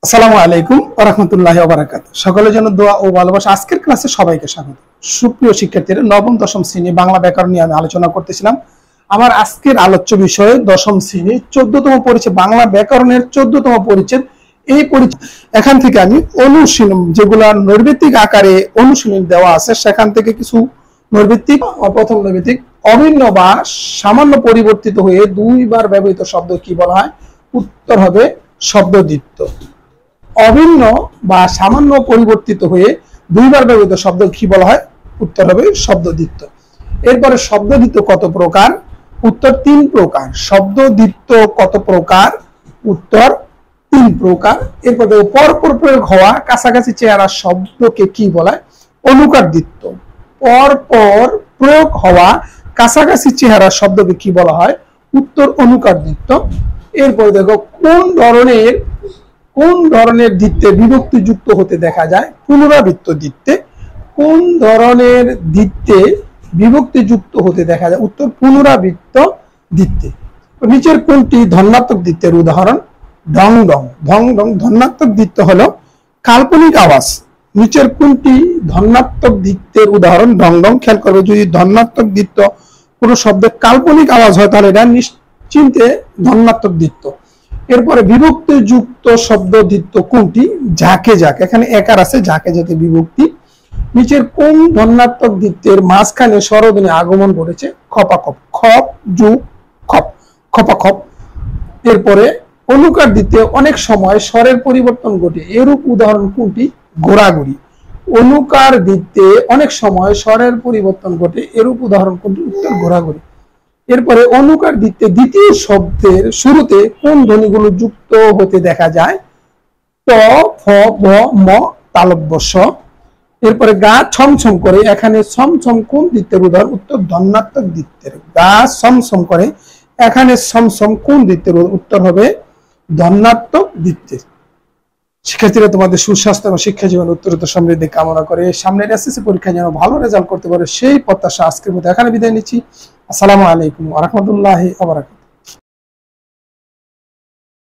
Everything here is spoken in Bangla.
আসসালামু আলাইকুম ওয়া রাহমাতুল্লাহি ওয়া বারাকাতুহু। সকলের জন্য দোয়া ও ভালোবাসা। আজকের ক্লাসে সবাইকে স্বাগত। সুপ্রিয় শিক্ষার্থীরা, নবম দশম শ্রেণী বাংলা ব্যাকরণ নিয়ে আমি আলোচনা করতেছিলাম। আমার আজকের আলোচ্য বিষয় দশম শ্রেণী 14তম পরিচ্ছেদ, বাংলা ব্যাকরণের 14তম পরিচ্ছেদ। এই পরিচ্ছেদ এখান থেকে আমি অনুশীলন, যেগুলা নৈর্ব্যক্তিক আকারে অনুশীলন দেওয়া আছে, সেখান থেকে কিছু নৈর্ব্যক্তিক। প্রথম নৈর্ব্যক্তিক, অভিন্ন বা সামান্য পরিবর্তিত হয়ে দুইবার ব্যবহৃত শব্দ কি বলা হয়? উত্তর হবে শব্দদ্বিত্ব। অভিন্ন বা সামান্য পরিবর্তিত হয়ে দুইবার ব্যবহৃত শব্দ কি বলা হয়? উত্তর হবে শব্দদ্বিত্ব। এরপরে শব্দদ্বিত্ব কত প্রকার? উত্তর 3 প্রকার। শব্দদ্বিত্ব কত প্রকার? উত্তর 3 প্রকার। এরপর পরপর প্রয়োগ হওয়া কাছাকাছি চেহারা শব্দকে কি বলা হয়? অনুকারদ্বিত্ব। পরপর প্রয়োগ হওয়া কাছাকাছি চেহারা শব্দকে কি বলা হয়? উত্তর অনুকারদ্বিত্ব। এরপর দেখো, কোন ধরনের দ্বিত্বে বিভক্তি যুক্ত হতে দেখা যায়? পুনরাবৃত্ত দ্বিত্বে। কোন ধরনের দ্বিত্বে বিভক্তি যুক্ত হতে দেখা যায়? উত্তর পুনরাবৃত্ত দ্বিত্বে। নিচের কোনটি ধনাত্মক দ্বিত্বের উদাহরণ? ঢং ঢং। ঢং ঢং ধনাত্মক দ্বিত্ব হলো কাল্পনিক আওয়াজ। নিচের কোনটি ধনাত্মক দ্বিত্বের উদাহরণ? ঢং ঢং। খেয়াল করবে, যদি ধনাত্মক দ্বিত্ব কোনো শব্দের কাল্পনিক আওয়াজ হয় তাহলে এটা নিশ্চিন্তে ধনাত্মক দ্বিত্ব। এরপরে বিভক্তি যুক্ত শব্দ দ্বিত্ব কোনটি? ঝাঁকে ঝাঁক। এখানে একার আছে, ঝাঁকে ঝাঁকে বিভক্তি। নিচের কোন ধনাত্মক দ্বিত্বের মাঝখানে স্বরধ্বনি আগমন ঘটেছে? খপাখপ। খপ যুগ খপ, খপাখপ। এরপরে অনুকার দ্বিত্বে অনেক সময় স্বরের পরিবর্তন ঘটে, এরূপ উদাহরণ কোনটি? ঘোরাঘুরি। অনুকার দ্বিত্বে অনেক সময় স্বরের পরিবর্তন ঘটে, এরূপ উদাহরণ কোনটি? উত্তর ঘোরাঘুরি। এরপরে অনুকার দ্বিত্বে দ্বিতীয় শব্দের শুরুতে কোন ধ্বনিগুলো যুক্ত হতে দেখা যায়? ট, ফ, ব, ম, তালব্য শ। এরপরে গা ছমছম করে, এখানে ছমছম কোন দ্বিত্বের উদাহরণ? উত্তর ধনাত্মক দ্বিত্বের। গা ছমছম করে, এখানে ছমছম কোন দ্বিত্বের? উত্তর হবে ধনাত্মক দ্বিত্বের। শিক্ষার্থীরা, তোমাদের সুস্বাস্থ্য এবং শিক্ষা জীবন উত্তরোত্তর সমৃদ্ধি কামনা করে সামনের এসএসসি পরীক্ষায় যেন ভালো রেজাল্ট করতে পারে সেই প্রত্যাশা আজকের মতো এখানে বিদায় নিচ্ছি। আসসালামু আলাইকুম ওয়া রাহমাতুল্লাহি ওয়া বারাকাতুহু।